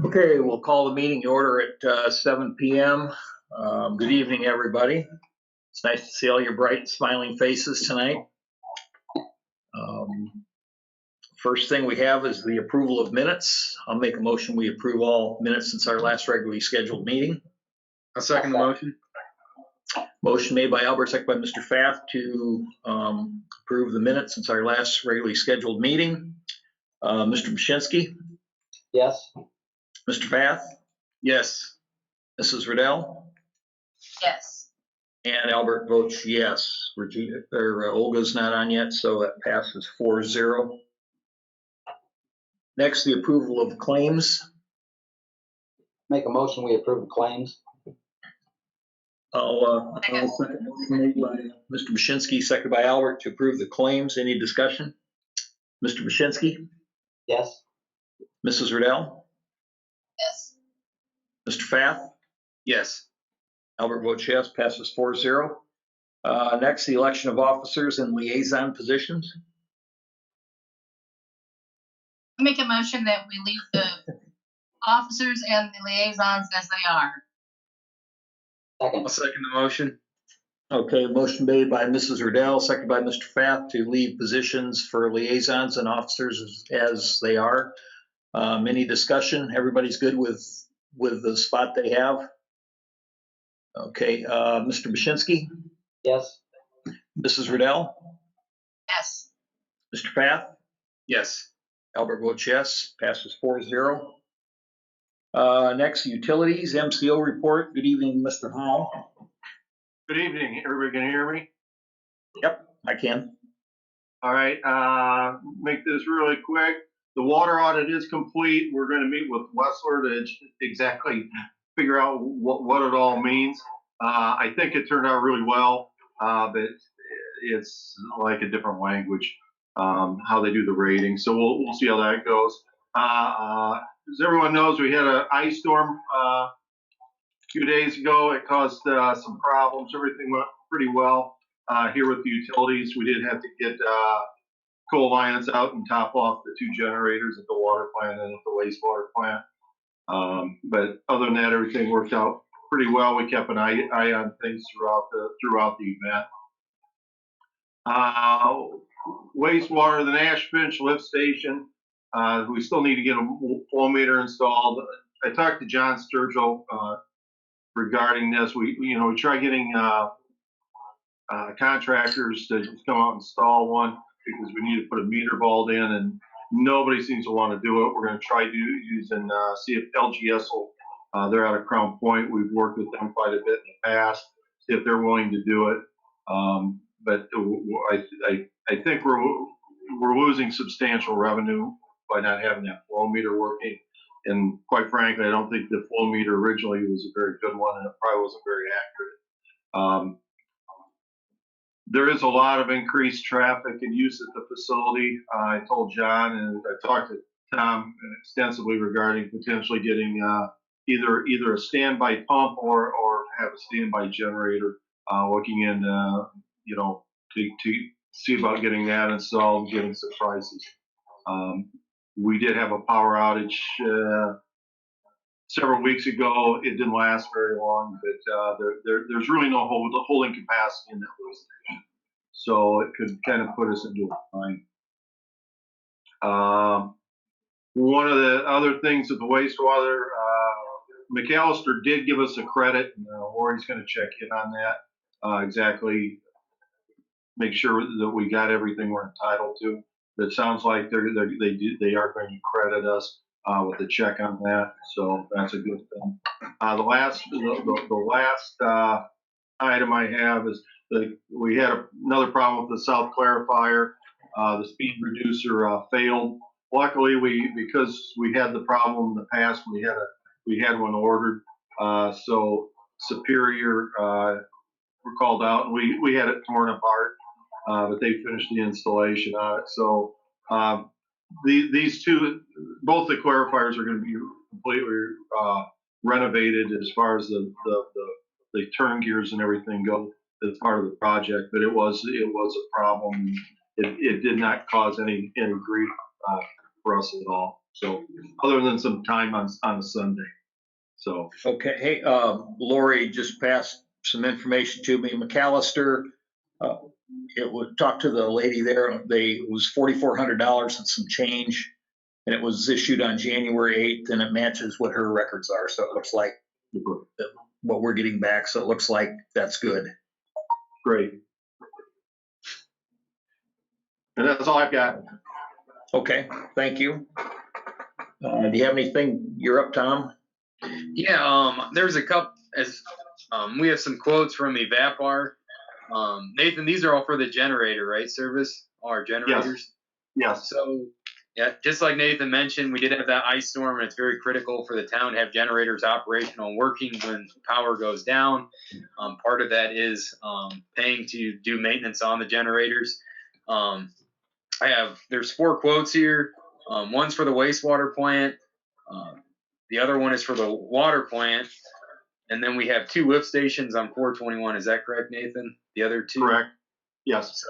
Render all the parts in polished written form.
Okay, we'll call the meeting to order at 7 p.m. Good evening, everybody. It's nice to see all your bright, smiling faces tonight. First thing we have is the approval of minutes. I'll make a motion we approve all minutes since our last regularly scheduled meeting. I'll second the motion. Motion made by Albert, second by Mr. Fath to approve the minutes since our last regularly scheduled meeting. Mr. Mashinsky? Yes. Mr. Fath? Yes. Mrs. Riddell? Yes. And Albert votes yes. Olga's not on yet, so that passes 4-0. Next, the approval of claims. Make a motion, we approve the claims. I'll second. Motion made by Mr. Mashinsky, seconded by Albert to approve the claims. Any discussion? Mr. Mashinsky? Yes. Mrs. Riddell? Yes. Mr. Fath? Yes. Albert votes yes, passes 4-0. Next, the election of officers and liaison positions. I make a motion that we leave the officers and the liaisons as they are. Second. I'll second the motion. Okay, motion made by Mrs. Riddell, seconded by Mr. Fath to leave positions for liaisons and officers as they are. Any discussion? Everybody's good with the spot they have? Okay, Mr. Mashinsky? Yes. Mrs. Riddell? Yes. Mr. Fath? Yes. Albert votes yes, passes 4-0. Next, utilities, MCO report. Good evening, Mr. Hall. Good evening. Everybody can hear me? Yep, I can. All right. Make this really quick. The water audit is complete. We're going to meet with Westville to exactly figure out what it all means. I think it turned out really well, but it's like a different language, how they do the rating. So we'll see how that goes. As everyone knows, we had an ice storm a few days ago. It caused some problems. Everything went pretty well here with the utilities. We did have to get coal lines out and top off the 2 generators at the water plant and at the wastewater plant. But other than that, everything worked out pretty well. We kept an eye on things throughout the event. Wastewater, the Nash Finch lift station. We still need to get a flow meter installed. I talked to John Sturgill regarding this. We try getting contractors to just come out and install one because we need to put a meter vault in, and nobody seems to want to do it. We're going to try using see if LGS will. They're out of Crown Point. We've worked with them quite a bit in the past. See if they're willing to do it. But I think we're losing substantial revenue by not having that flow meter working. And quite frankly, I don't think the flow meter originally was a very good one, and it probably wasn't very accurate. There is a lot of increased traffic and use at the facility. I told John, and I talked to Tom extensively regarding potentially getting either a standby pump or have a standby generator. Looking in, to see about getting that installed and getting some prices. We did have a power outage several weeks ago. It didn't last very long, but there's really no holding capacity in that lift station. So it could kind of put us into a bind. One of the other things with the wastewater, McAllister did give us a credit. Lori's going to check in on that exactly, make sure that we got everything we're entitled to. It sounds like they are going to credit us with a check on that, so that's a good thing. The last item I have is we had another problem with the South Clarifier. The speed reducer failed. Luckily, because we had the problem in the past, we had one ordered. So Superior were called out, and we had it torn apart. But they finished the installation on it. So these two, both the clarifiers are going to be completely renovated as far as the turn gears and everything go as part of the project. But it was a problem. It did not cause any grief for us at all. So other than some time on a Sunday. So Okay, hey, Lori just passed some information to me. McAllister, it would talk to the lady there. It was $4,400 and some change, and it was issued on January 8th, and it matches what her records are. So it looks like what we're getting back. So it looks like that's good. great. And that's all I've got. Okay, thank you. Do you have anything? You're up, Tom. Yeah, there's a couple, we have some quotes from Evapar. Nathan, these are all for the generator, right, service? All our generators? Yes. So, yeah, just like Nathan mentioned, we did have that ice storm, and it's very critical for the town to have generators operational and working when power goes down. Part of that is paying to do maintenance on the generators. There's 4 quotes here. One's for the wastewater plant. The other one is for the water plant. And then we have 2 lift stations on 421. Is that correct, Nathan? The other 2? Correct. Yes.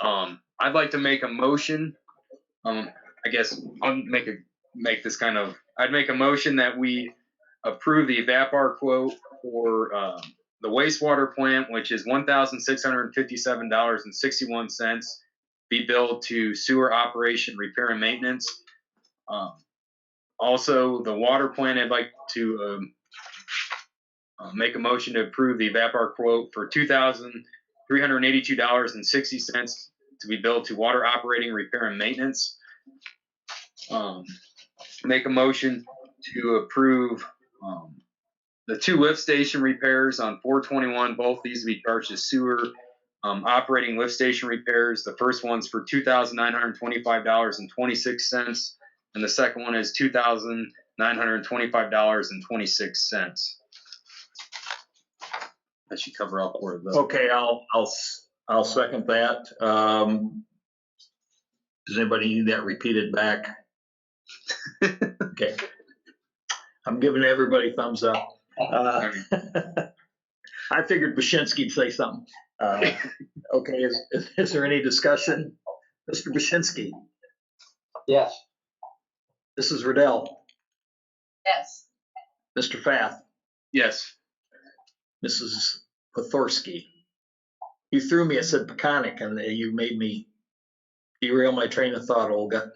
I'd like to make a motion. I guess I'll I'd make a motion that we approve the Evapar quote for the wastewater plant, which is $1,657.61, be billed to sewer operation, repair, and maintenance. Also, the water plant, I'd like to make a motion to approve the Evapar quote for $2,382.60 to be billed to water operating, repair, and maintenance. Make a motion to approve the 2 lift station repairs on 421. Both these to be charged as sewer operating lift station repairs. The first one's for $2,925.26, and the second one is $2,925.26. That should cover all 4 of those. Okay, I'll second that. Does anybody need that repeated back? Okay. I'm giving everybody thumbs up. I figured Bashinsky'd say something. Okay, is there any discussion? Mr. Bashinsky, Yes. Mrs. Riddell, Yes. Mr. Fath, Yes. Mrs. Pothorsky. You threw me, I said Peconic, and you made me derail my train of thought, Olga.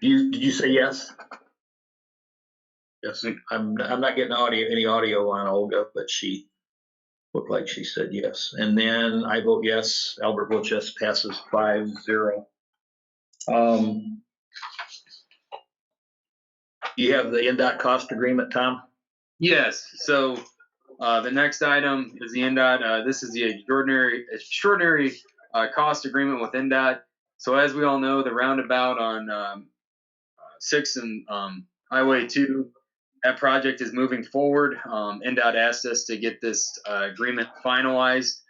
Did you say yes? Yes. I'm not getting any audio on Olga, but she looked like she said yes. And then I vote yes. Albert votes yes. Passes 5-0. You have the NDOT cost agreement, Tom? Yes. So the next item is the NDOT. This is the extraordinary cost agreement with NDOT. So as we all know, the roundabout on 6 and Highway 2, that project is moving forward. NDOT asked us to get this agreement finalized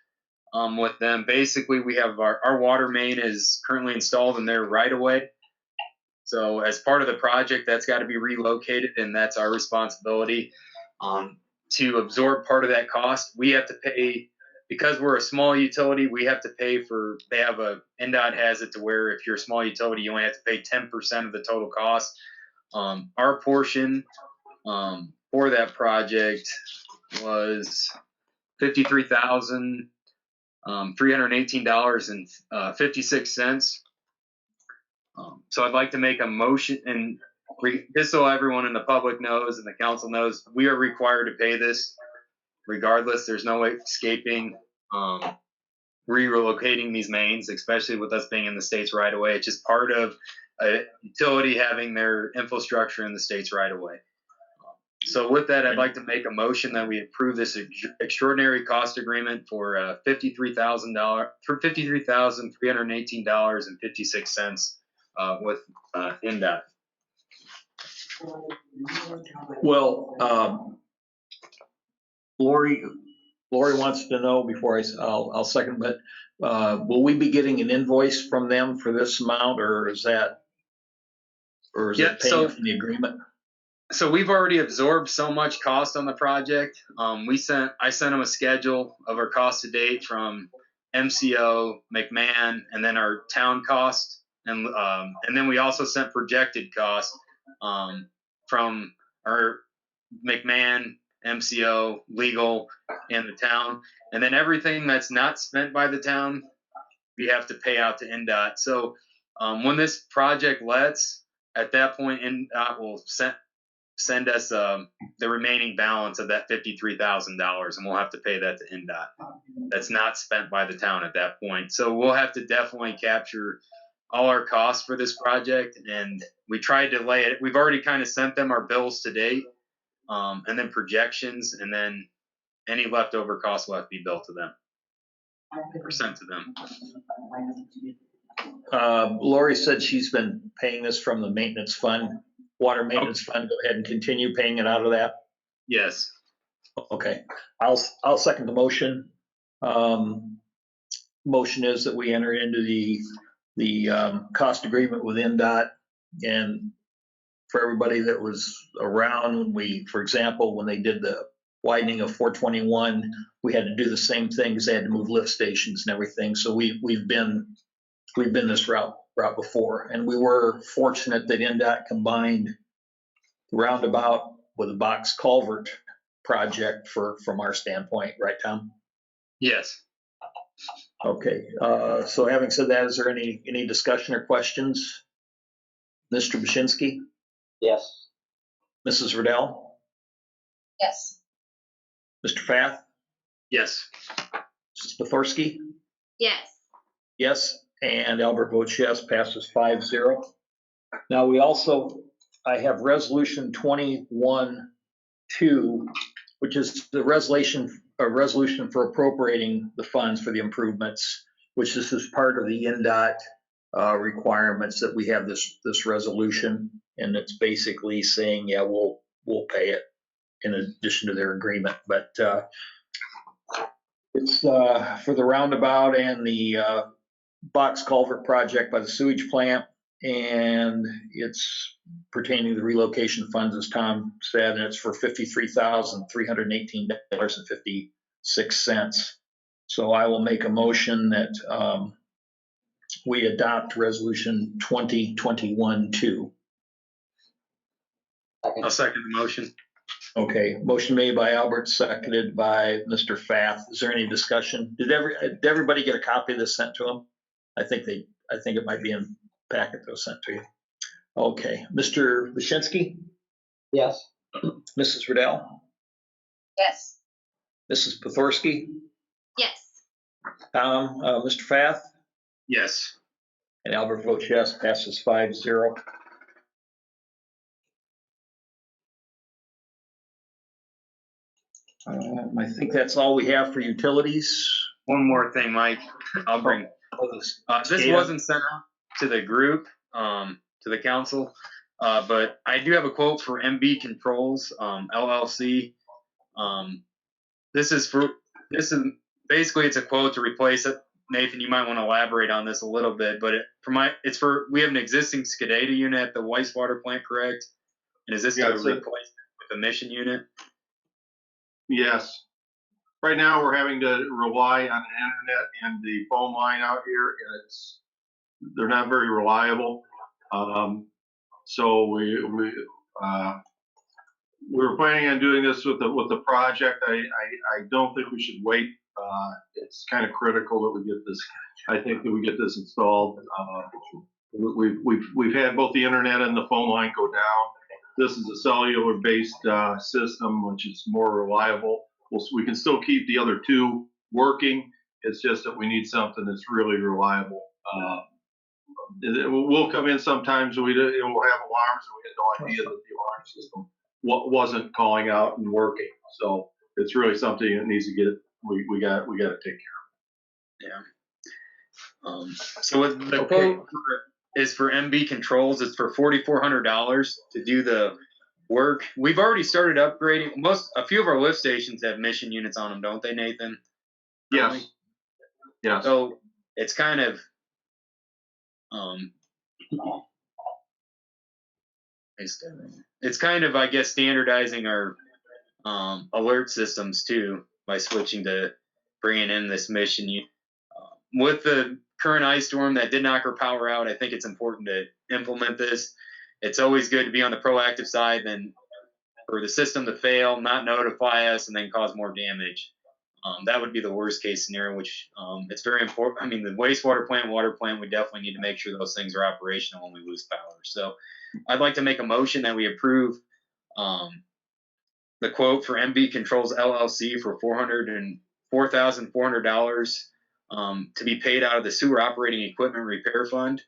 with them. Basically, we have our water main is currently installed in their right of way. So as part of the project, that's got to be relocated, and that's our responsibility to absorb part of that cost. We have to pay, because we're a small utility, we have to pay for, NDOT has it to where if you're a small utility, you only have to pay 10% of the total cost. Our portion for that project was $53,318.56. So I'd like to make a motion, and just so everyone in the public knows and the council knows, we are required to pay this regardless. There's no way escaping relocating these mains, especially with us being in the state's right away. It's just part of a utility having their infrastructure in the state's right away. So with that, I'd like to make a motion that we approve this extraordinary cost agreement for $53,318.56 with NDOT. Well, Lori wants to know before I'll second, but will we be getting an invoice from them for this amount, or is it paying from the agreement? So we've already absorbed so much cost on the project. I sent them a schedule of our cost to date from MCO, McMahon, and then our town cost. and then we also sent projected costs from our McMahon, MCO, legal, and the town, and then everything that's not spent by the town, we have to pay out to NDOT. So when this project lets, at that point, NDOT will send us the remaining balance of that $53,000, and we'll have to pay that to NDOT. That's not spent by the town at that point. So we'll have to definitely capture all our costs for this project, and we tried to lay it. We've already kind of sent them our bills to date, and then projections, and then any leftover costs will have to be billed to them or sent to them. Lori said she's been paying this from the maintenance fund, water maintenance fund. Go ahead and continue paying it out of that. Yes. Okay, I'll second the motion. Motion is that we enter into the cost agreement with NDOT, and for everybody that was around when we, for example, when they did the widening of 421, we had to do the same thing because they had to move lift stations and everything. So we've been this route before, and we were fortunate that NDOT combined roundabout with a box culvert project from our standpoint, right, Tom? Yes. Okay, so having said that, is there any discussion or questions? Mr. Bashinsky, Yes. Mrs. Riddell, Yes. Mr. Fath, Yes. Mrs. Pothorsky? Yes. Yes, and Albert votes yes, passes 5-0. Now I have resolution 21-2, which is the resolution for appropriating the funds for the improvements, which this is part of the NDOT requirements that we have this resolution, and it's basically saying, yeah, we'll pay it in addition to their agreement, but it's for the roundabout and the box culvert project by the sewage plant, and it's pertaining to the relocation funds, as Tom said, and it's for $53,318.56. So I will make a motion that we adopt resolution 2021-2. I'll second the motion. Okay, motion made by Albert, seconded by Mr. Fath. Is there any discussion? Did everybody get a copy of this sent to them? I think it might be in the packet that was sent to you. Okay, Mr. Bashinsky? Yes. Mrs. Riddell? Yes. Mrs. Pothorsky? Yes. Tom? Mr. Fath? Yes. And Albert votes yes, passes 5-0. I think that's all we have for utilities. One more thing, Mike. I'll bring. This wasn't sent out to the group, to the council, but I do have a quote for MB Controls, LLC. This is basically it's a quote to replace it. Nathan, you might want to elaborate on this a little bit, but we have an existing SCADA unit at the wastewater plant, correct? And is this to replace it with a mission unit? Yes. Right now, we're having to rely on the internet and the phone line out here, and they're not very reliable. So we were planning on doing this with the project. I don't think we should wait. It's kind of critical that we get this. I think that we get this installed. We've had both the internet and the phone line go down. This is a cellular-based system, which is more reliable. We can still keep the other two working. It's just that we need something that's really reliable. We'll come in sometimes. We'll have alarms, and we had no idea that the alarm system wasn't calling out and working. So it's really something that needs to get. We got to take care of. Yeah. So the quote is for MB Controls. It's for $4,400 to do the work. We've already started upgrading. A few of our lift stations have mission units on them, don't they, Nathan? Yes. Yeah. So it's kind of I guess standardizing our alert systems too by switching to bringing in this mission unit. with the current ice storm that did knock our power out, I think it's important to implement this. It's always good to be on the proactive side than for the system to fail, not notify us, and then cause more damage. That would be the worst case scenario, which it's very important. I mean, the wastewater plant, water plant, we definitely need to make sure those things are operational when we lose power. So I'd like to make a motion that we approve the quote for MB Controls LLC for $4,400 to be paid out of the sewer operating equipment repair fund.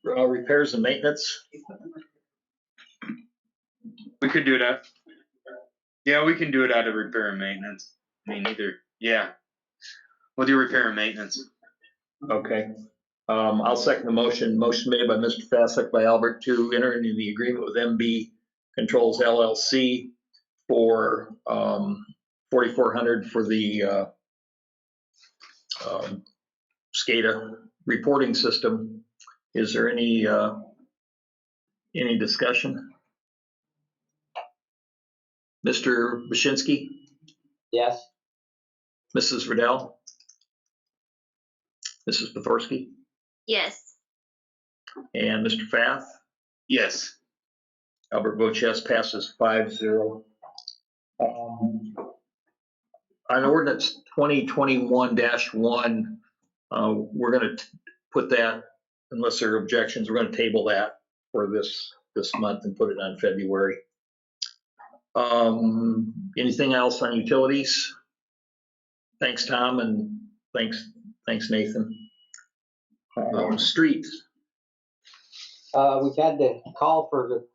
Repairs and maintenance. We could do that. Yeah, we can do it out of repair and maintenance. I mean, either. Yeah. We'll do repair and maintenance. Okay. I'll second the motion. Motion made by Mr. Fasek by Albert to enter into the agreement with MB Controls LLC for $4,400 for the SCADA reporting system. Is there any discussion? Mr. Bashinsky, Yes. Mrs. Riddell, Mrs. Pothorsky, Yes. and Mr. Fath? Yes. Albert votes yes, passes 5-0. On ordinance 2021-1, we're going to put that, unless there are objections, we're going to table that for this month and put it on February. Anything else on utilities? Thanks, Tom, and thanks Nathan. Streets. We've had to call for the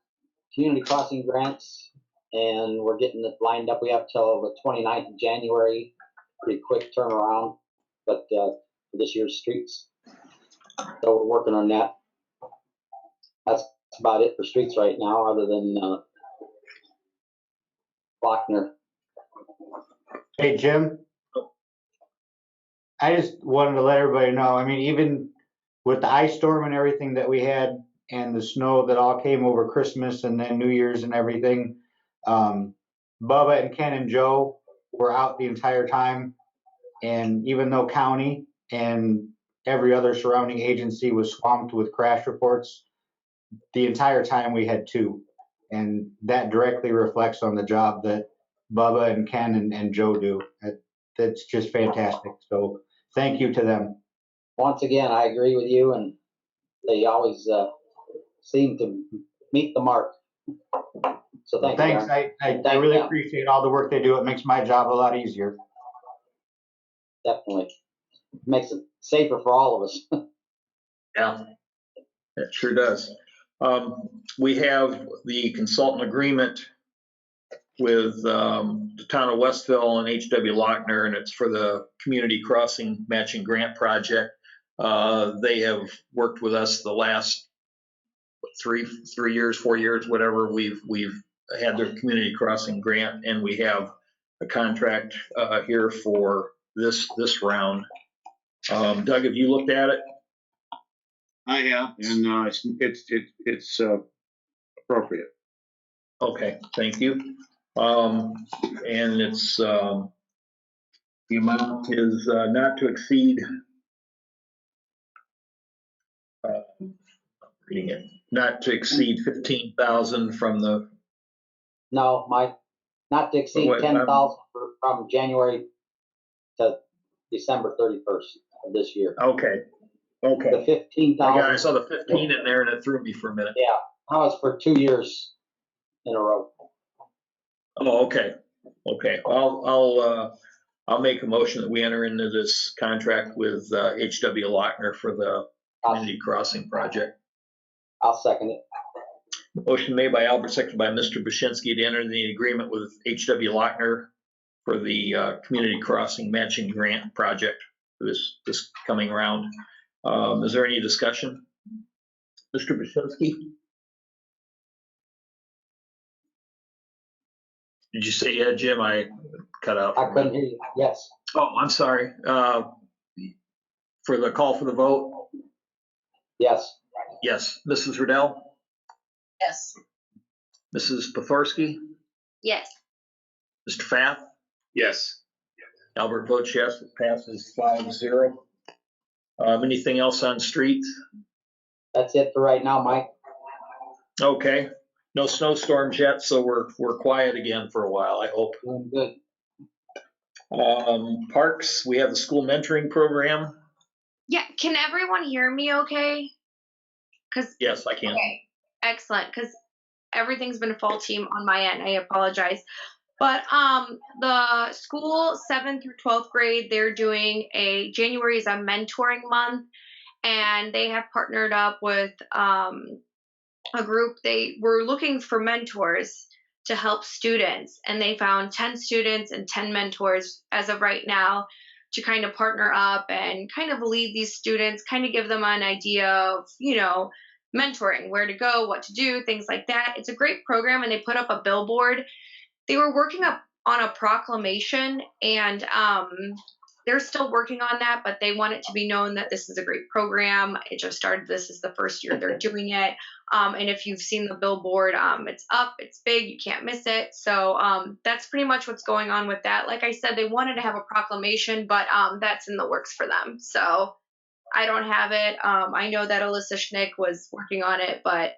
community crossing grants, and we're getting it lined up. We have till the 29th of January, pretty quick turnaround, but for this year's streets. So we're working on that. That's about it for streets right now, other than Faulkner. Hey, Jim. I just wanted to let everybody know, I mean, even with the ice storm and everything that we had and the snow that all came over Christmas and then New Year's and everything, Bubba and Ken and Joe were out the entire time. And even though county and every other surrounding agency was swamped with crash reports, the entire time we had 2. And that directly reflects on the job that Bubba and Ken and Joe do. That's just fantastic. So thank you to them. Once again, I agree with you, and they always seem to meet the mark. So thank you. Thanks. I really appreciate all the work they do. It makes my job a lot easier. Definitely. Makes it safer for all of us. Yeah, it sure does. We have the consultant agreement with the town of Westville and H.W. Lochner, and it's for the community crossing matching grant project. They have worked with us the last 3 years, 4 years, whatever. We've had their community crossing grant, and we have a contract here for this round. Doug, have you looked at it? I have, and it's appropriate. Okay, thank you. And it's the amount is not to exceed. Reading it, not to exceed 15,000 from the. No, Mike, not to exceed 10,000 from January to December 31st of this year. Okay. The 15,000. I saw the 15 in there, and it threw me for a minute. Yeah, that was for 2 years in a row. Oh, okay. I'll make a motion that we enter into this contract with H.W. Lochner for the community crossing project. I'll second it. Motion made by Albert, seconded by Mr. Bashinsky to enter the agreement with H.W. Lochner for the community crossing matching grant project for this coming round. Is there any discussion? Mr. Bashinsky? Did you say yeah, Jim? I cut out. I couldn't hear you. Yes. Oh, I'm sorry. For the call for the vote? Yes. Yes. Mrs. Riddell? Yes. Mrs. Pothorsky? Yes. Mr. Pfaff? Yes. Albert votes yes, it passes 5-0. Anything else on streets? That's it for right now, Mike. Okay, no snowstorms yet, so we're quiet again for a while, I hope. Doing good. Parks, we have the school mentoring program. Yeah, can everyone hear me okay? Yes, I can. Okay, excellent, because everything's been faulty on my end. I apologize. But the school 7th through 12th grade, they're doing January is a mentoring month, and they have partnered up with a group. They were looking for mentors to help students, and they found 10 students and 10 mentors as of right now to kind of partner up and kind of lead these students, kind of give them an idea of, mentoring, where to go, what to do, things like that. It's a great program, and they put up a billboard. They were working up on a proclamation, and they're still working on that, but they want it to be known that this is a great program. It just started. This is the first year they're doing it. And if you've seen the billboard, it's up, it's big, you can't miss it. So that's pretty much what's going on with that. Like I said, they wanted to have a proclamation, but that's in the works for them. So I don't have it. I know that Alyssa Schnick was working on it, but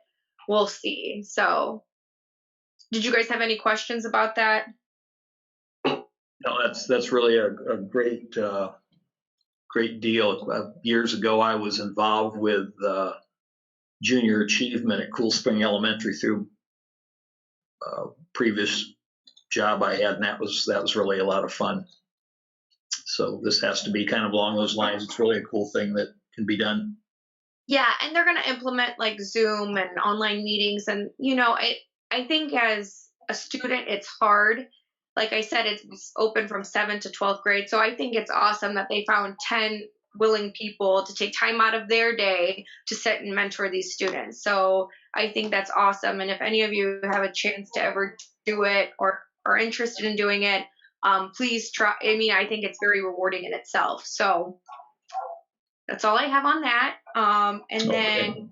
we'll see. So did you guys have any questions about that? No, that's really a great great deal. Years ago, I was involved with junior achievement at Cool Spring Elementary through previous job I had, and that was really a lot of fun. So this has to be kind of along those lines. It's really a cool thing that can be done. Yeah, and they're going to implement like Zoom and online meetings, and I think as a student, it's hard. Like I said, it's open from 7th to 12th grade. So I think it's awesome that they found 10 willing people to take time out of their day to sit and mentor these students. So I think that's awesome. And if any of you have a chance to ever do it or are interested in doing it, please try. I mean, I think it's very rewarding in itself. So that's all I have on that. And then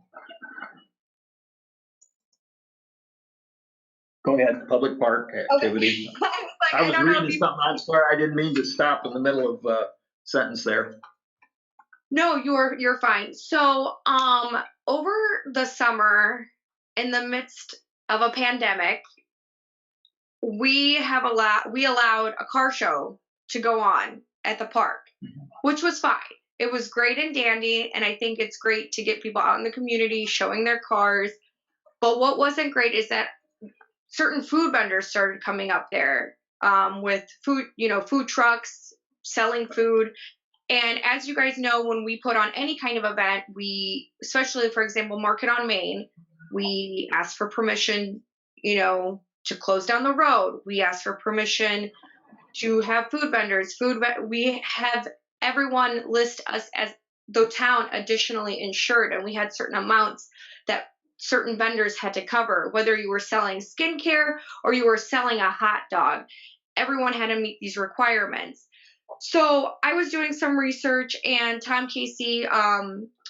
Go ahead, public park activity. Okay. I was don't know reading something. I'm sorry, I didn't mean to stop in the middle of a sentence there. No, you're fine. So, over the summer, in the midst of a pandemic, we allowed a car show to go on at the park, which was fine. It was great and dandy, and I think it's great to get people out in the community showing their cars. But what wasn't great is that certain food vendors started coming up there with food, food trucks selling food. And as you guys know, when we put on any kind of event, especially, for example, Market on Main, we ask for permission, to close down the road. We ask for permission to have food vendors. We have everyone list us as the town additionally insured, and we had certain amounts that certain vendors had to cover, whether you were selling skincare or you were selling a hot dog. Everyone had to meet these requirements. So I was doing some research, and Tom Casey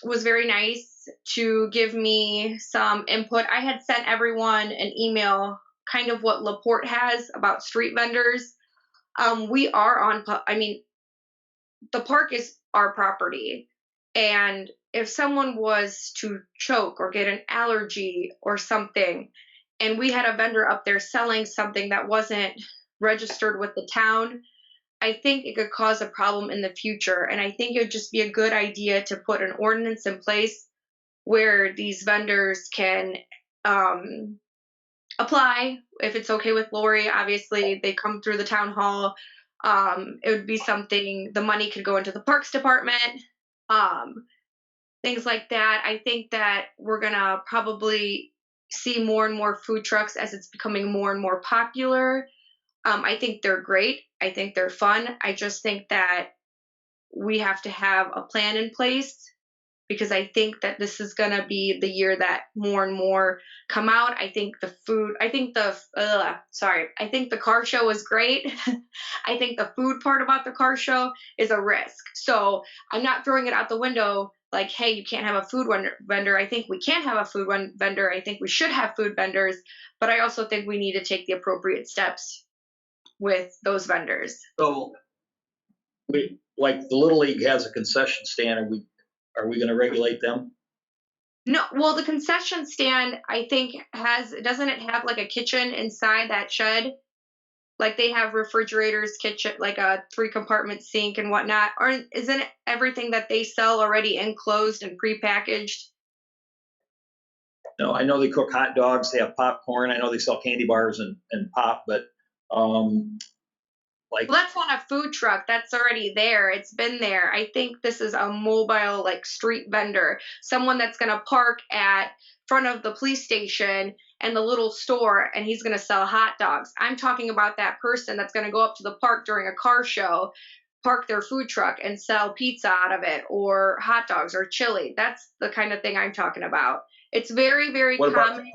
was very nice to give me some input. I had sent everyone an email, kind of what LaPorte has about street vendors. We are on, the park is our property. And if someone was to choke or get an allergy or something, and we had a vendor up there selling something that wasn't registered with the town, I think it could cause a problem in the future. And I think it would just be a good idea to put an ordinance in place where these vendors can apply. If it's okay with Lori, obviously they come through the town hall. It would be something, the money could go into the parks department, things like that. I think that we're gonna probably see more and more food trucks as it's becoming more and more popular. I think they're great. I think they're fun. I just think that we have to have a plan in place, because I think that this is going to be the year that more and more come out. I think the car show is great. I think the food part about the car show is a risk. So I'm not throwing it out the window like, hey, you can't have a food vendor. I think we can have a food vendor. I think we should have food vendors, but I also think we need to take the appropriate steps with those vendors. So, like the Little League has a concession stand, are we gonna regulate them? No, well, the concession stand, I think, doesn't it have like a kitchen inside that shed? Like they have refrigerators, kitchen, like a 3-compartment sink and whatnot. Or isn't everything that they sell already enclosed and prepackaged? No, I know they cook hot dogs, they have popcorn, I know they sell candy bars and pop, but, like, Well, that's not a food truck. That's already there. It's been there. I think this is a mobile, like street vendor, someone that's going to park at front of the police station and the little store, and he's going to sell hot dogs. I'm talking about that person that's going to go up to the park during a car show, park their food truck, and sell pizza out of it, or hot dogs, or chili. That's the kind of thing I'm talking about. It's very, very what about common.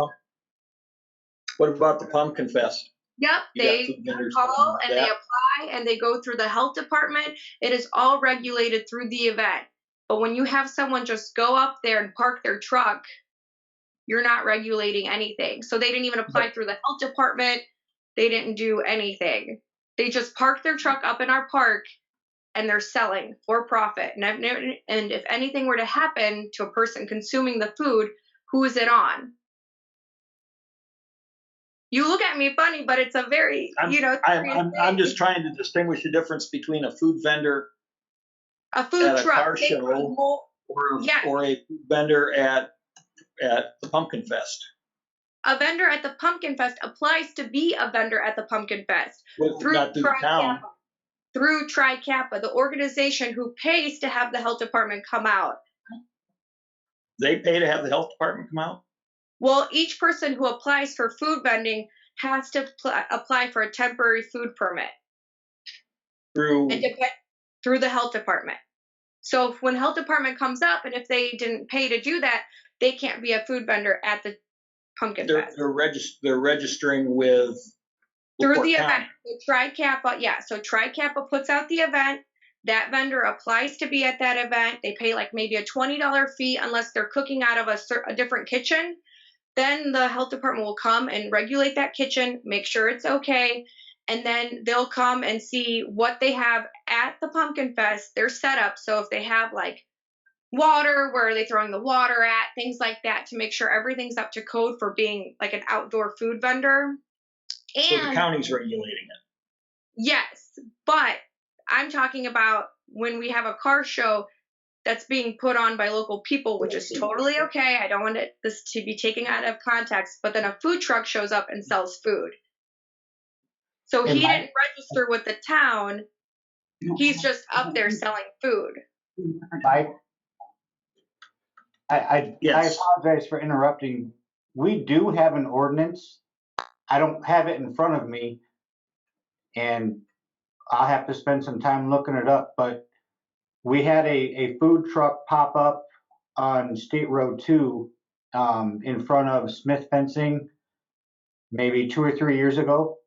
what about the Pumpkin Fest? Yep, You got they food vendors call doing and they that? apply and they go through the health department. It is all regulated through the event. But when you have someone just go up there and park their truck, you're not regulating anything. So they didn't even apply through the health department. They didn't do anything. They just parked their truck up in our park and they're selling for profit. And if anything were to happen to a person consuming the food, who is it on? You look at me funny, but it's a very, I'm just trying to distinguish the difference between a food vendor a food at a truck. car show Yeah. or a food vendor at the Pumpkin Fest. A vendor at the Pumpkin Fest applies to be a vendor at the Pumpkin Fest Not through the town. Through Tri-Kappa, the organization who pays to have the health department come out. They pay to have the health department come out? Well, each person who applies for food vending has to apply for a temporary food permit. Through the health department. So when health department comes up, and if they didn't pay to do that, they can't be a food vendor at the Pumpkin Fest. They're registering with through LaPorte the County. event. So Tri-Kappa, yeah. So Tri-Kappa puts out the event. That vendor applies to be at that event. They pay like maybe a $20 fee unless they're cooking out of a different kitchen. Then the health department will come and regulate that kitchen, make sure it's okay, and then they'll come and see what they have at the Pumpkin Fest, their setup. So if they have like water, where are they throwing the water at, things like that, to make sure everything's up to code for being like an outdoor food vendor. And so the county's regulating it. Yes, but I'm talking about when we have a car show that's being put on by local people, which is totally okay. I don't want this to be taken out of context, but then a food truck shows up and sells food. So he didn't register with the town. He's just up there selling food. I apologize for interrupting. We do have an ordinance. I don't have it in front of me, and I'll have to spend some time looking it up, but we had a food truck pop up on State Road 2 in front of Smith Fencing maybe 2 or 3 years ago.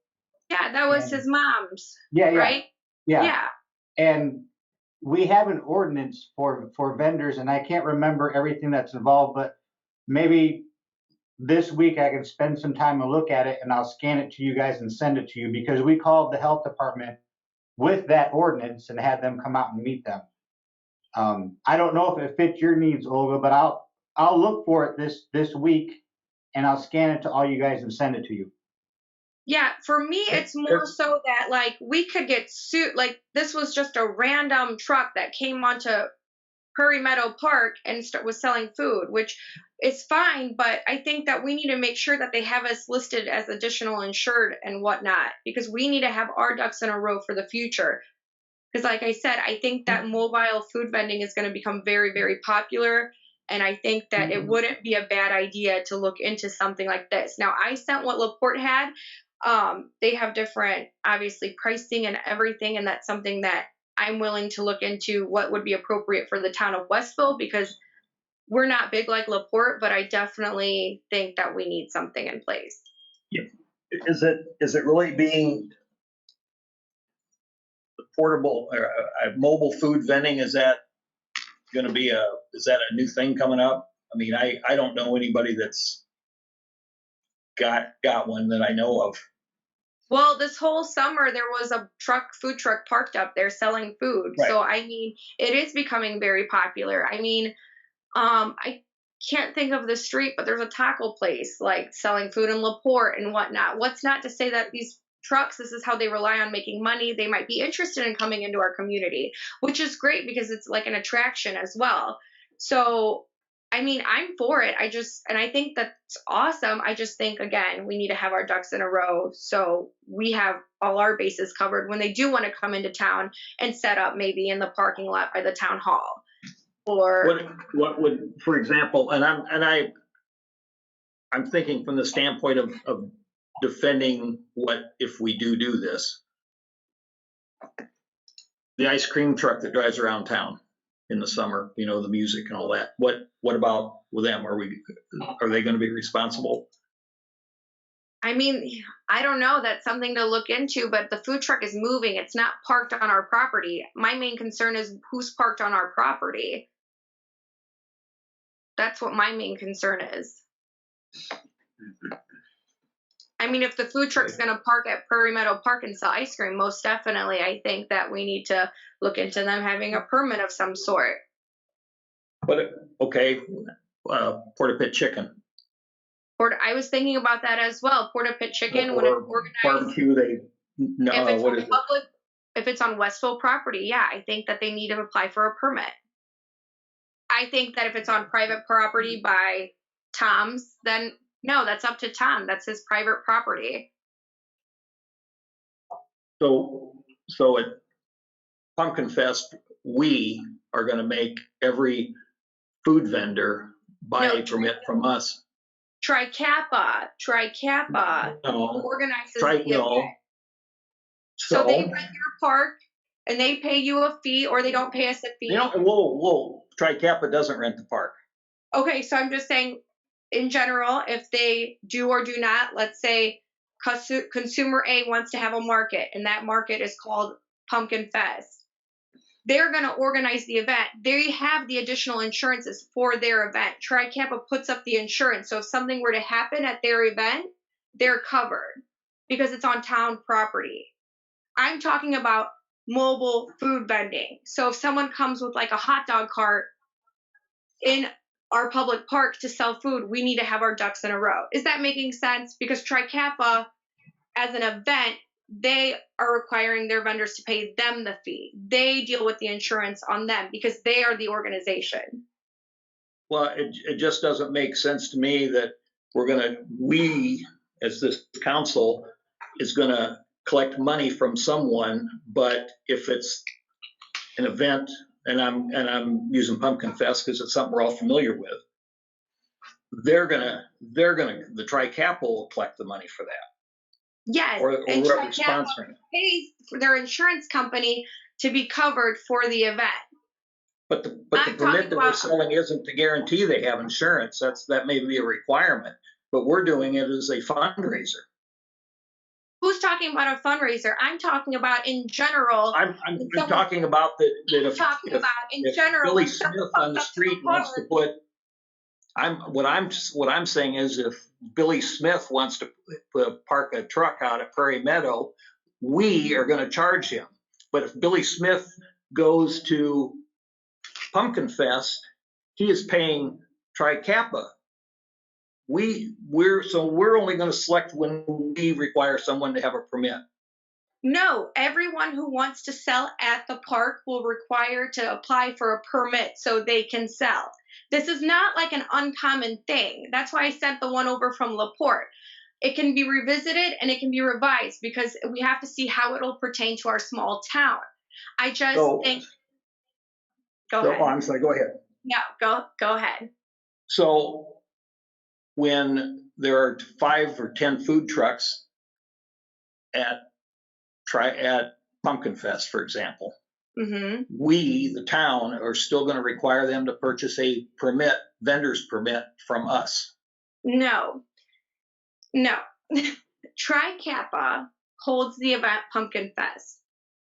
Yeah, that was his mom's. Yeah, right? Yeah. And we have an ordinance for vendors, and I can't remember everything that's involved, but maybe this week I can spend some time to look at it, and I'll scan it to you guys and send it to you, because we called the health department with that ordinance and had them come out and meet them. I don't know if it fits your needs, Olga, but I'll look for it this week, and I'll scan it to all you guys and send it to you. Yeah, for me, it's more so that like we could get sued. Like this was just a random truck that came onto Prairie Meadow Park and was selling food, which is fine. But I think that we need to make sure that they have us listed as additional insured and whatnot, because we need to have our ducks in a row for the future. Because like I said, I think that mobile food vending is going to become very, very popular. And I think that it wouldn't be a bad idea to look into something like this. Now, I sent what LaPorte had. They have different, obviously, pricing and everything. And that's something that I'm willing to look into what would be appropriate for the town of Westville, because we're not big like LaPorte, but I definitely think that we need something in place. Yeah. Is it really being portable or mobile food vending? Is that going to be a new thing coming up? I mean, I don't know anybody that's got one that I know of. Well, this whole summer there was a food truck parked up there selling food. Right. So I mean, it is becoming very popular. I mean, I can't think of the street, but there's a taco place like selling food in LaPorte and whatnot. What's not to say that these trucks, this is how they rely on making money. They might be interested in coming into our community, which is great because it's like an attraction as well. So, I mean, I'm for it. And I think that's awesome. I just think, again, we need to have our ducks in a row so we have all our bases covered when they do want to come into town and set up maybe in the parking lot by the town hall. Or What would, for example, I'm thinking from the standpoint of defending what if we do this. The ice cream truck that drives around town in the summer, you know, the music and all that. What about with them? Are they going to be responsible? I mean, I don't know. That's something to look into, but the food truck is moving. It's not parked on our property. My main concern is who's parked on our property. That's what my main concern is. I mean, if the food truck's going to park at Prairie Meadow Park and sell ice cream, most definitely, I think that we need to look into them having a permit of some sort. But, okay, Porta Pit Chicken. I was thinking about that as well. Porta Pit Chicken, when it's organized. Barbecue, If it's on Westville property, yeah, I think that they need to apply for a permit. I think that if it's on private property by Tom's, then no, that's up to Tom. That's his private property. So at Pumpkin Fest, we are going to make every food vendor buy a permit from us. Tri-Kappa organizes the event. So they rent your park and they pay you a fee, or they don't pay us a fee. Whoa. Tri-Kappa doesn't rent the park. Okay, so I'm just saying, in general, if they do or do not, let's say consumer A wants to have a market, and that market is called Pumpkin Fest. They're going to organize the event. They have the additional insurances for their event. Tri-Kappa puts up the insurance. So if something were to happen at their event, they're covered because it's on town property. I'm talking about mobile food vending. So if someone comes with like a hot dog cart in our public park to sell food, we need to have our ducks in a row. Is that making sense? Because Tri-Kappa, as an event, they are requiring their vendors to pay them the fee. They deal with the insurance on them because they are the organization. Well, it just doesn't make sense to me that we, as this council, is going to collect money from someone, but if it's an event, and I'm using Pumpkin Fest because it's something we're all familiar with, the Tri-Kappa will collect the money for that. Yes, and Tri-Kappa pays for their insurance company to be covered for the event. But the permit that we're selling isn't to guarantee they have insurance. That may be a requirement, but we're doing it as a fundraiser. Who's talking about a fundraiser? I'm talking about in general. I'm talking about that if Billy Smith on the street wants to put. What I'm saying is if Billy Smith wants to park a truck out at Prairie Meadow, we are going to charge him. But if Billy Smith goes to Pumpkin Fest, he is paying Tri-Kappa. We're only going to select when we require someone to have a permit. No, everyone who wants to sell at the park will require to apply for a permit so they can sell. This is not like an uncommon thing. That's why I sent the one over from LaPorte. It can be revisited and it can be revised because we have to see how it'll pertain to our small town. I just think. Go ahead. Oh, I'm sorry. Go ahead. No, go ahead. So when there are 5 or 10 food trucks at Pumpkin Fest, for example, we, the town, are still going to require them to purchase a vendor's permit from us. No. Tri-Kappa holds the event Pumpkin Fest.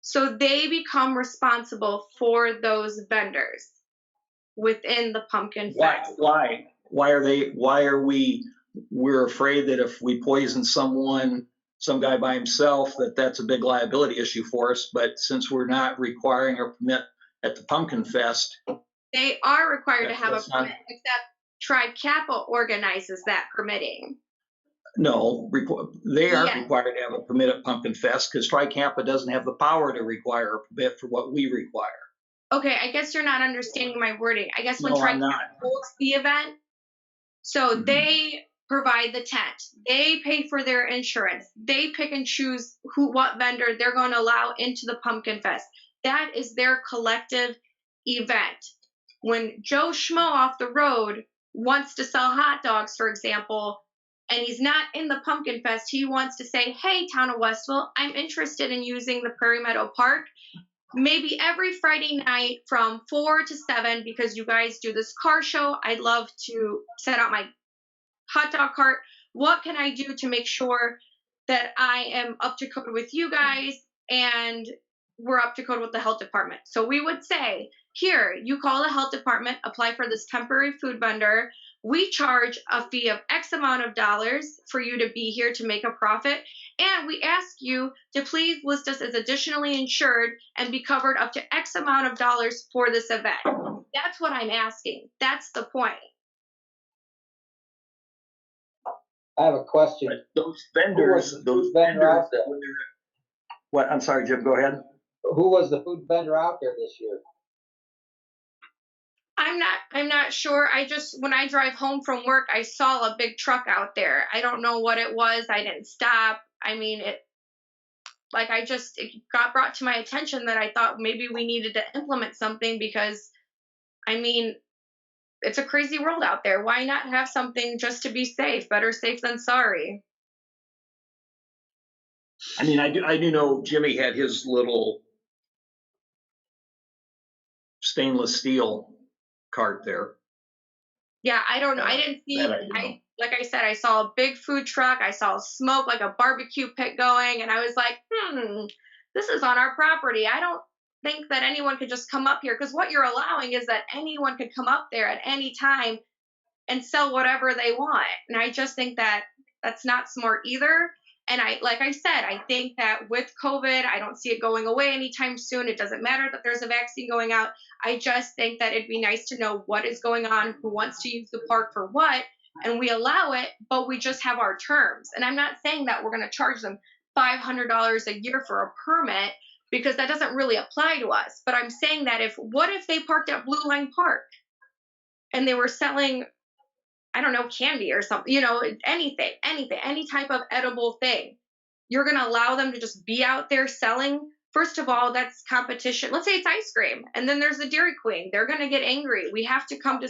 So they become responsible for those vendors within the Pumpkin Fest. Why are we're afraid that if we poison someone's some guy by himself, that's a big liability issue for us. But since we're not requiring a permit at the Pumpkin Fest, They are required to have a That's not- permit, except Tribe Kappa organizes that permitting. no, they aren't Yeah. required to have a permit at Pumpkin Fest because Tri-Campa doesn't have the power to require a permit for what we require. Okay, I guess you're not understanding my wording. I guess when No, Tribe I'm not. holds the event, so Mhm. they provide the tent, they pay for their insurance, they pick and choose what vendor they're going to allow into the Pumpkin Fest. That is their collective event. When Joe Schmo off the road wants to sell hot dogs, for example, and he's not in the Pumpkin Fest, he wants to say, hey, Town of Westville, I'm interested in using the Prairie Meadow Park maybe every Friday night from 4 to 7 because you guys do this car show. I'd love to set out my hot dog cart. What can I do to make sure that I am up to code with you guys and we're up to code with the health department? So we would say, here, you call the health department, apply for this temporary food vendor. We charge a fee of X amount of dollars for you to be here to make a profit. And we ask you to please list us as additionally insured and be covered up to X amount of dollars for this event. That's what I'm asking. That's the point. I have a question. But those vendors, out there? What? I'm sorry, Jim, go ahead. Who was the food vendor out there this year? I'm not sure. When I drive home from work, I saw a big truck out there. I don't know what it was. I didn't stop. I mean, it got brought to my attention that I thought maybe we needed to implement something because, I mean, it's a crazy world out there. Why not have something just to be safe? Better safe than sorry. I mean, I do know Jimmy had his little stainless steel cart there. Yeah, I don't know. I didn't see. Like I said, I saw a big food truck. I saw smoke, like a barbecue pit going, and I was like, this is on our property. I don't think that anyone could just come up here because what you're allowing is that anyone could come up there at any time and sell whatever they want. And I just think that that's not smart either. And like I said, I think that with COVID, I don't see it going away anytime soon. It doesn't matter that there's a vaccine going out. I just think that it'd be nice to know what is going on, who wants to use the park for what, and we allow it, but we just have our terms. And I'm not saying that we're going to charge them $500 a year for a permit because that doesn't really apply to us. But I'm saying that what if they parked at Blue Line Park and they were selling, I don't know, candy or something, anything, any type of edible thing. You're going to allow them to just be out there selling? First of all, that's competition. Let's say it's ice cream and then there's a Dairy Queen. They're going to get angry. We have to have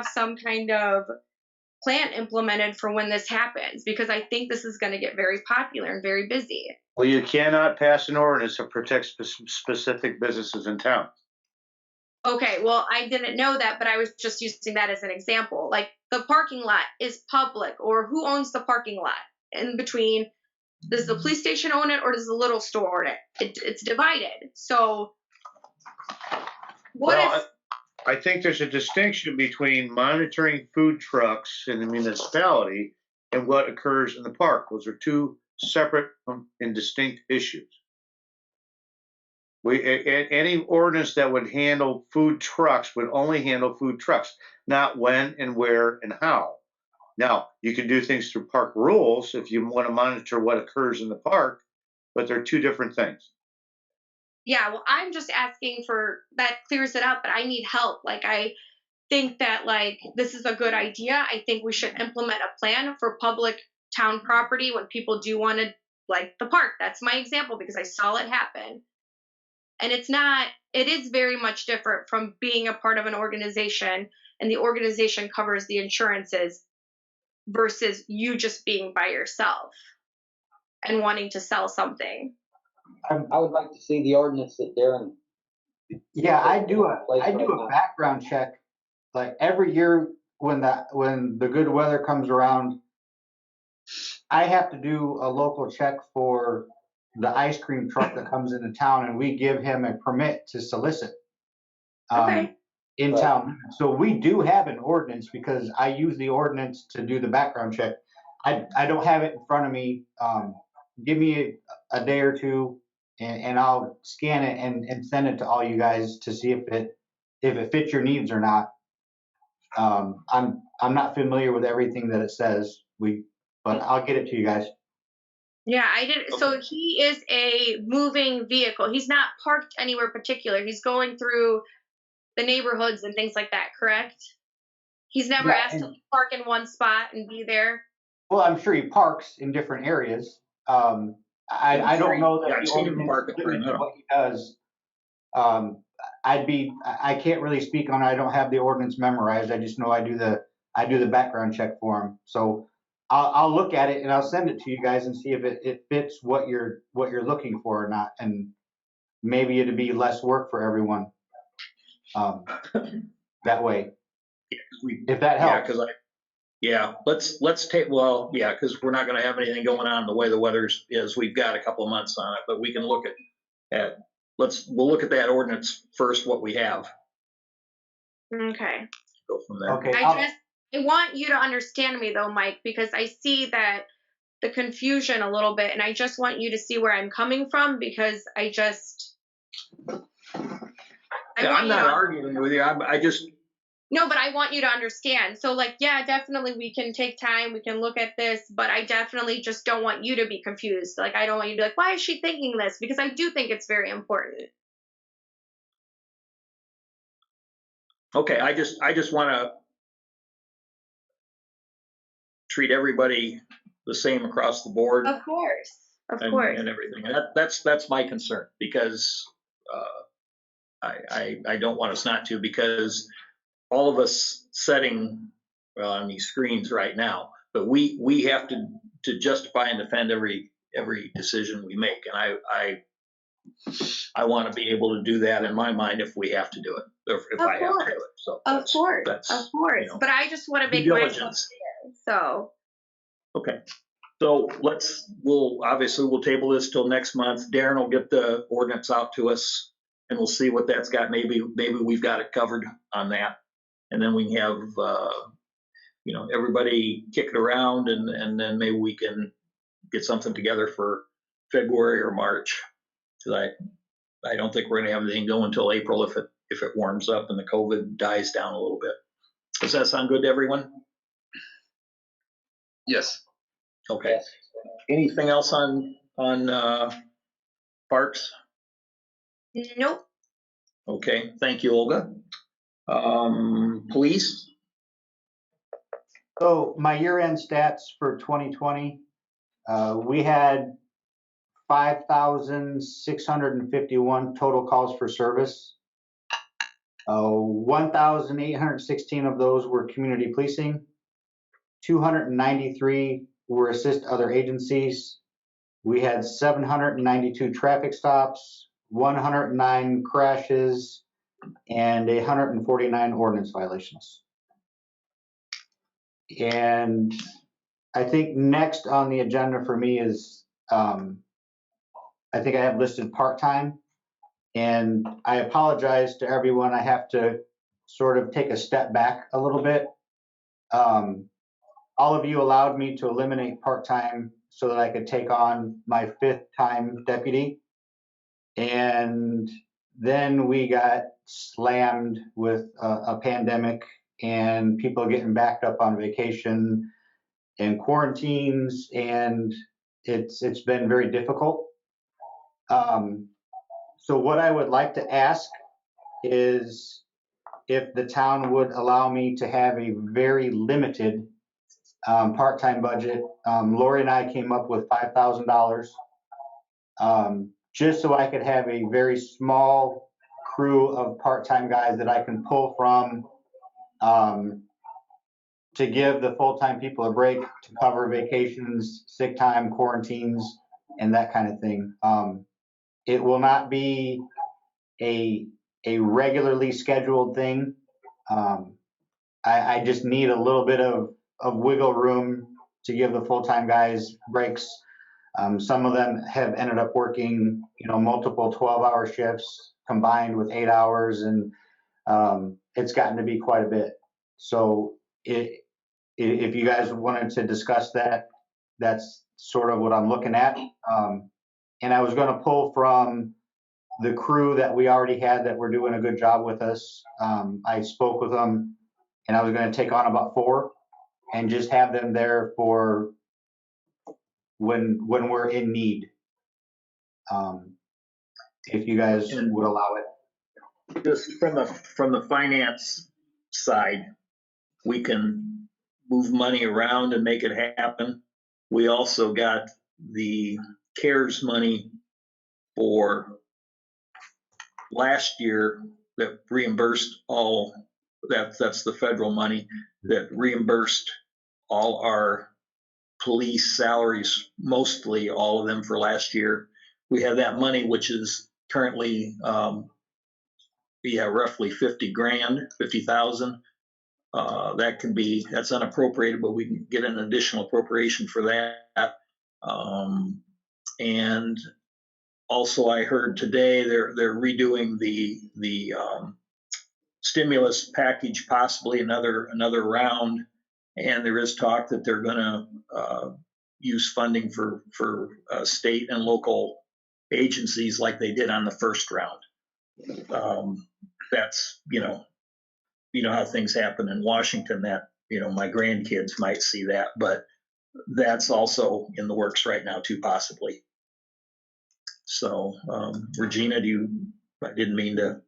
some kind of plan implemented for when this happens because I think this is going to get very popular and very busy. Well, you cannot pass an ordinance to protect specific businesses in town. Okay, well, I didn't know that, but I was just using that as an example. Like the parking lot is public, or who owns the parking lot in between? Does the police station own it, or does the little store own it? It's divided. So I think there's a distinction between monitoring food trucks in the municipality and what occurs in the park. Those are two separate and distinct issues. Any ordinance that would handle food trucks would only handle food trucks, not when and where and how. Now, you can do things through park rules if you want to monitor what occurs in the park, but they're two different things. Yeah, well, I'm just asking for that clears it up, but I need help. Like, I think that, this is a good idea. I think we should implement a plan for public town property when people do want to, like the park. That's my example because I saw it happen. And it is very much different from being a part of an organization and the organization covers the insurances versus you just being by yourself and wanting to sell something. I would like to see the ordinance that Darren. Yeah, I do a background check like every year when the good weather comes around. I have to do a local check for the ice cream truck that comes into town, and we give him a permit to solicit in town. So we do have an ordinance because I use the ordinance to do the background check. I don't have it in front of me. Give me a day or two and I'll scan it and send it to all you guys to see if it fits your needs or not. I'm not familiar with everything that it says, but I'll get it to you guys. Yeah, I did. So he is a moving vehicle. He's not parked anywhere particular. He's going through the neighborhoods and things like that, correct? He's never Yeah, asked to park in one spot and be there. Well, I'm sure he parks in different areas. I don't know that Yeah, I've the seen him ordinance park at limits Primero. what he does. I can't really speak on it. I don't have the ordinance memorized. I just know I do the background check for him. So I'll look at it and I'll send it to you guys and see if it fits what you're looking for or not. And maybe it'd be less work for everyone. That way. If that helps. Let's take, well, yeah, because we're not going to have anything going on the way the weather is. We've got a couple of months on it, but we can look at we'll look at that ordinance first, what we have. Okay. Go from there. Okay. I want you to understand me though, Mike, because I see that the confusion a little bit, and I just want you to see where I'm coming from because I'm not arguing with you. I just. No, but I want you to understand. So like, yeah, definitely we can take time, we can look at this, but I definitely just don't want you to be confused. Like, I don't want you to be like, why is she thinking this? Because I do think it's very important. Okay, I just want to treat everybody the same across the board. Of course. Of course. And everything. And that's my concern because I don't want us not to, because all of us setting on these screens right now, but we have to justify and defend every decision we make, and I want to be able to do that in my mind if we have to do it, or if I have to do it. So of course, you know, but I just want to make myself clear. So okay. So we'll table this till next month. Darren will get the ordinance out to us and we'll see what that's got. Maybe we've got it covered on that. And then we can have, everybody kick it around and then maybe we can get something together for February or March. Cause I don't think we're gonna have anything going until April if it warms up and the COVID dies down a little bit. Does that sound good to everyone? Yes. Okay. Yes. Anything else on parks? Nope. Okay, thank you, Olga. Police? So my year-end stats for 2020, we had 5,651 total calls for service. 1,816 of those were community policing. 293 were assist other agencies. We had 792 traffic stops, 109 crashes, and 149 ordinance violations. And I think next on the agenda for me is, I think I have listed part-time. And I apologize to everyone. I have to sort of take a step back a little bit. All of you allowed me to eliminate part-time so that I could take on my 5th-time deputy. And then we got slammed with a pandemic and people getting backed up on vacation and quarantines, and it's been very difficult. So what I would like to ask is if the town would allow me to have a very limited part-time budget. Lori and I came up with $5,000 just so I could have a very small crew of part-time guys that I can pull from to give the full-time people a break to cover vacations, sick time, quarantines, and that kind of thing. It will not be a regularly scheduled thing. I just need a little bit of wiggle room to give the full-time guys breaks. Some of them have ended up working, multiple 12-hour shifts combined with 8 hours, and it's gotten to be quite a bit. So if you guys wanted to discuss that, that's sort of what I'm looking at. And I was gonna pull from the crew that we already had that were doing a good job with us. I spoke with them, and I was gonna take on about 4 and just have them there for when we're in need. If you guys would allow it. Just from the finance side, we can move money around and make it happen. We also got the CARES money for last year that reimbursed all, that's the federal money that reimbursed all our police salaries, mostly all of them for last year. We have that money, which is currently, roughly 50 grand, 50,000. That can be, that's unappropriated, but we can get an additional appropriation for that. And also I heard today they're redoing the stimulus package, possibly another round. And there is talk that they're gonna use funding for state and local agencies like they did on the first round. That's, you know how things happen in Washington, that, my grandkids might see that, but that's also in the works right now too, possibly. So, Regina, I didn't mean to,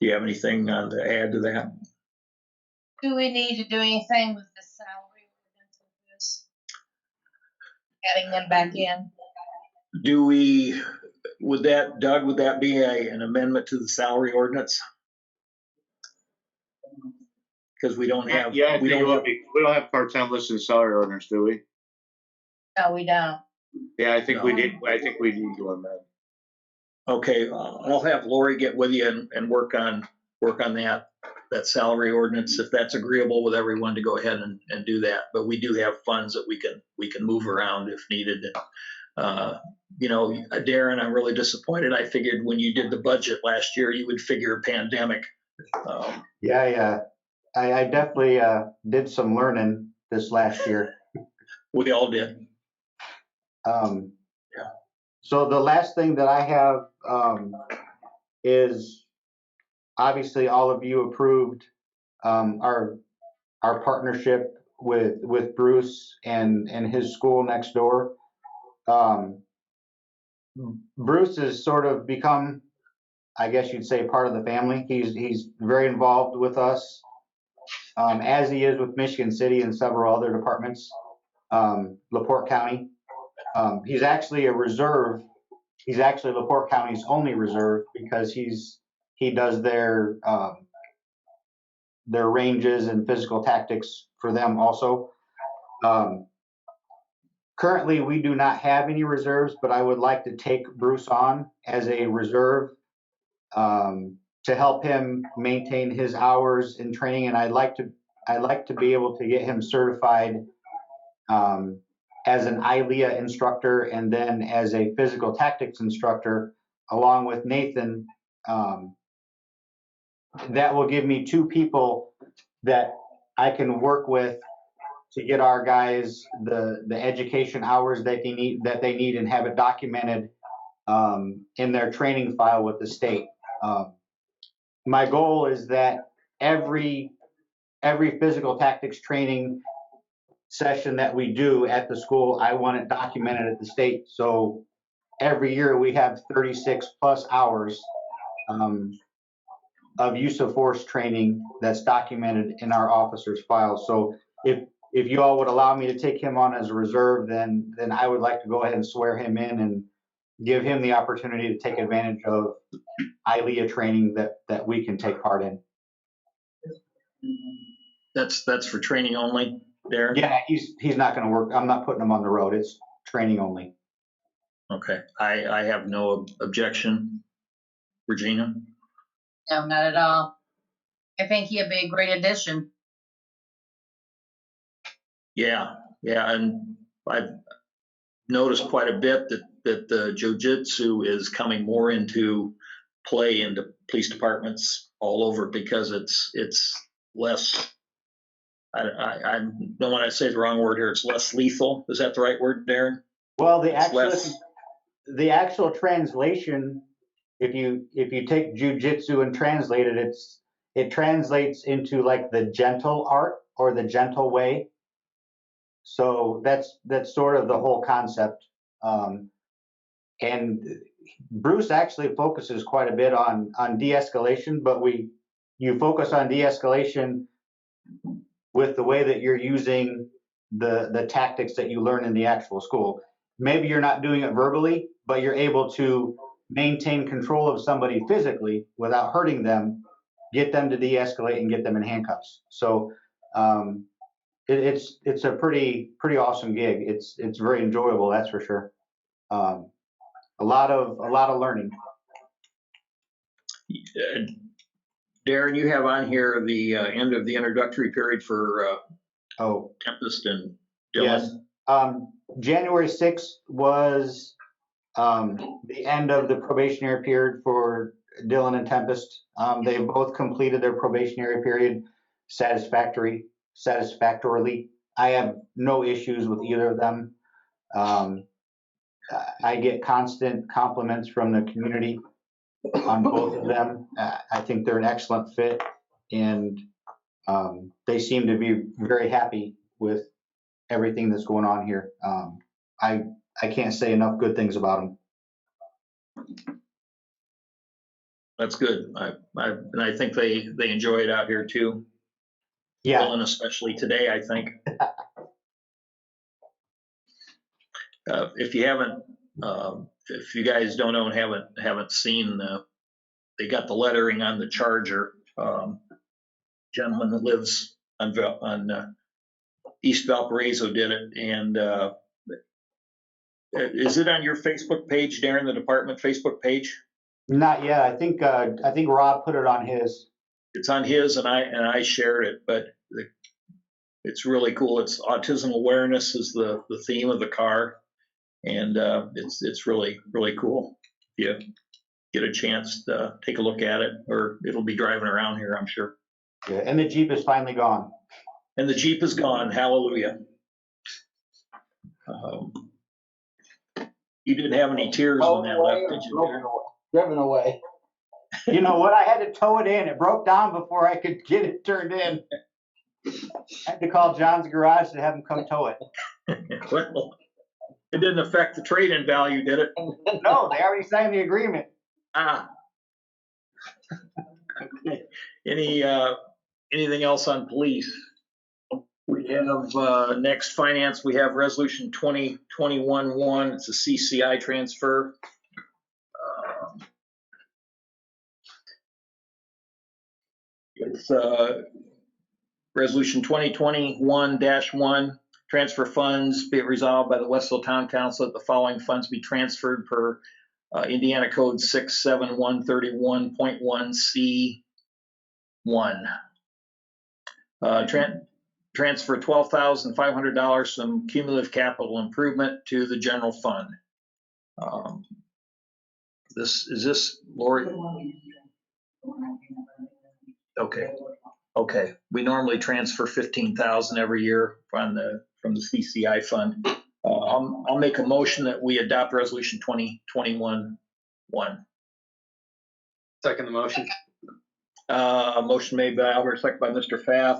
do you have anything to add to that? Do we need to do anything with the salary ordinance with this? Adding them back in? Doug, would that be an amendment to the salary ordinance? Because we don't have. Yeah, I think it would be. We don't have part-time listed in salary ordinance, do we? No, we don't. Yeah, I think No. we did. I think we need to amend. Okay, I'll have Lori get with you and work on that salary ordinance, if that's agreeable with everyone, to go ahead and do that. But we do have funds that we can move around if needed. Darren, I'm really disappointed. I figured when you did the budget last year, you would figure a pandemic. Yeah. I definitely did some learning this last year. We all did. Yeah. So the last thing that I have is, obviously all of you approved our partnership with Bruce and his school next door. Bruce has sort of become, I guess you'd say, part of the family. He's very involved with us, as he is with Michigan City and several other departments, LaPorte County. He's actually a reserve. He's actually LaPorte County's only reserve, because he does their ranges and physical tactics for them also. Currently, we do not have any reserves, but I would like to take Bruce on as a reserve to help him maintain his hours in training, and I'd like to be able to get him certified as an ILEA instructor, and then as a physical tactics instructor, along with Nathan. That will give me 2 people that I can work with to get our guys the education hours that they need and have it documented in their training file with the state. My goal is that every physical tactics training session that we do at the school, I want it documented at the state. So every year we have 36 plus hours of use of force training that's documented in our officers' files. So if you all would allow me to take him on as a reserve, then I would like to go ahead and swear him in and give him the opportunity to take advantage of ILEA training that we can take part in. That's for training only, Darren? Yeah, he's not going to work. I'm not putting him on the road. It's training only. Okay, I have no objection. Regina? No, not at all. I think he'd be a great addition. Yeah, and I've noticed quite a bit that the jiu-jitsu is coming more into play into police departments all over, because it's less I don't want to say the wrong word here. It's less lethal. Is that the right word, Darren? Well, It's the actual translation, if you take jujitsu and translate it, it translates into like the gentle art or the gentle way. So that's sort of the whole concept. And Bruce actually focuses quite a bit on de-escalation, but you focus on de-escalation with the way that you're using the tactics that you learn in the actual school. Maybe you're not doing it verbally, but you're able to maintain control of somebody physically without hurting them, get them to de-escalate and get them in handcuffs. So it's a pretty awesome gig. It's very enjoyable, that's for sure. A lot of learning. Darren, you have on here the end of the introductory period for Tempest and Dylan. Yes. January 6th was the end of the probationary period for Dylan and Tempest. They both completed their probationary period satisfactorily. I have no issues with either of them. I get constant compliments from the community on both of them. I think they're an excellent fit, and they seem to be very happy with everything that's going on here. I can't say enough good things about them. That's good. And I think they enjoy it out here too. Yeah. Dylan, especially today, I think. If you haven't, if you guys don't know and haven't seen, they got the lettering on the Charger. Gentleman that lives on East Valparaiso did it, and is it on your Facebook page, Darren? The department Facebook page? Not yet. I think Rob put it on his. It's on his, and I shared it, but it's really cool. It's autism awareness is the theme of the car, and it's really cool. If you get a chance to take a look at it, or it'll be driving around here, I'm sure. Yeah, and the Jeep is finally gone. And the Jeep is gone. Hallelujah. You didn't have any tears when that left, did you? Driven away. You know what? I had to tow it in. It broke down before I could get it turned in. I had to call John's Garage to have him come tow it. Well, it didn't affect the trade-in value, did it? No, they already signed the agreement. Okay. Anything else on police? We have next finance. We have resolution 2021-1. It's a CCI transfer. It's resolution 2021-1. Transfer funds. Be it resolved by the Westville Town Council that the following funds be transferred per Indiana Code 67131.1C1. Transfer $12,500 from cumulative capital improvement to the general fund. Is this Lori? Okay. We normally transfer $15,000 every year from the CCI fund. I'll make a motion that we adopt resolution 2021-1. Second the motion. A motion made by Albert, second by Mr. Pfaff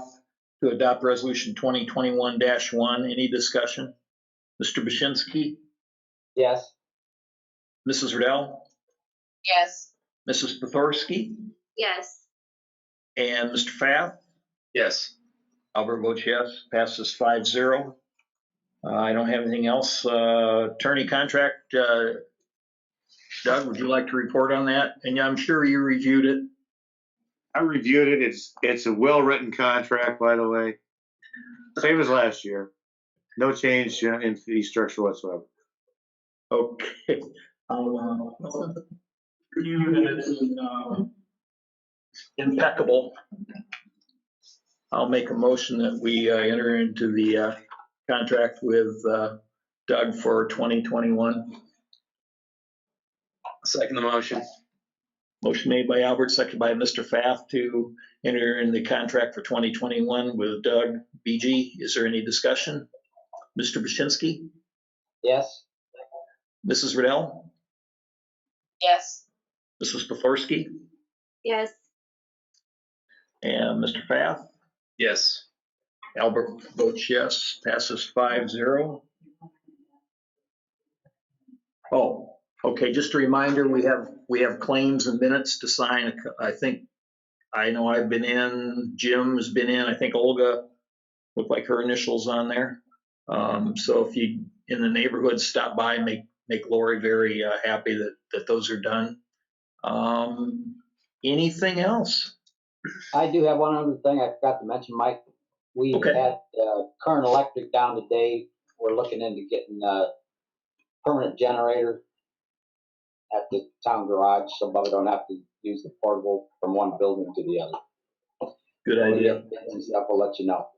to adopt resolution 2021-1. Any discussion? Mr. Bashinsky? Yes. Mrs. Riddell? Yes. Mrs. Pothorsky? Yes. And Mr. Pfaff? Yes. Albert votes yes, passes 5-0. I don't have anything else. Attorney contract, Doug, would you like to report on that? And I'm sure you reviewed it. I reviewed it. It's a well-written contract, by the way. Same as last year. No change in fee structure whatsoever. Okay. It's impeccable. I'll make a motion that we enter into the contract with Doug for 2021. Second the motion. Motion made by Albert, seconded by Mr. Pfaff to enter in the contract for 2021 with Doug BG. Is there any discussion? Mr. Baczynski? Yes. Mrs. Riddell? Yes. Mrs. Pothorsky? Yes. And Mr. Pfaff? Yes. Albert votes yes, passes 5-0. Oh, okay, just a reminder, we have claims and minutes to sign. I know I've been in, Jim has been in, I think Olga looked like her initials on there. So if you in the neighborhood stop by, make Lori very happy that those are done. Anything else? I do have one other thing I forgot to mention, Mike. We Okay. had current electric down today. We're looking into getting a permanent generator at the town garage so Bubba don't have to use the portable from one building to the other. Good idea. And stuff, we'll let you know.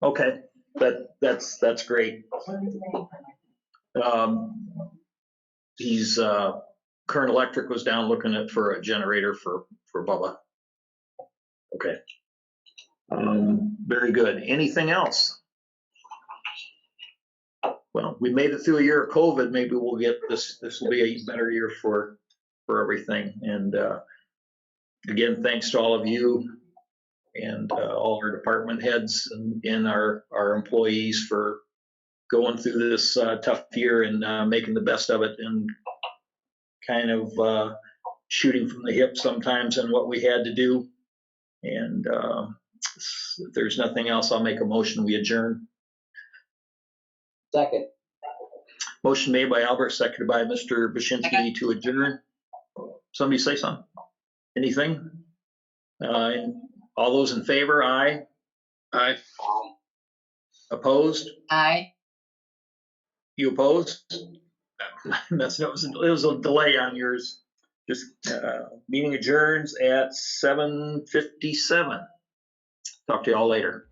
Okay, that's great. He's current electric was down looking for a generator for Bubba. Okay. Very good. Anything else? Well, we made it through a year of COVID. Maybe we'll get this. This will be a better year for everything. And again, thanks to all of you and all our department heads and our employees for going through this tough year and making the best of it and kind of shooting from the hip sometimes on what we had to do. And if there's nothing else, I'll make a motion. We adjourn. Second. Motion made by Albert, seconded by Mr. Baczynski to adjourn. Somebody say something? Anything? All those in favor, aye. Aye. Opposed? Aye. You opposed? It was a delay on yours. Just meeting adjourns at 7:57. Talk to you all later.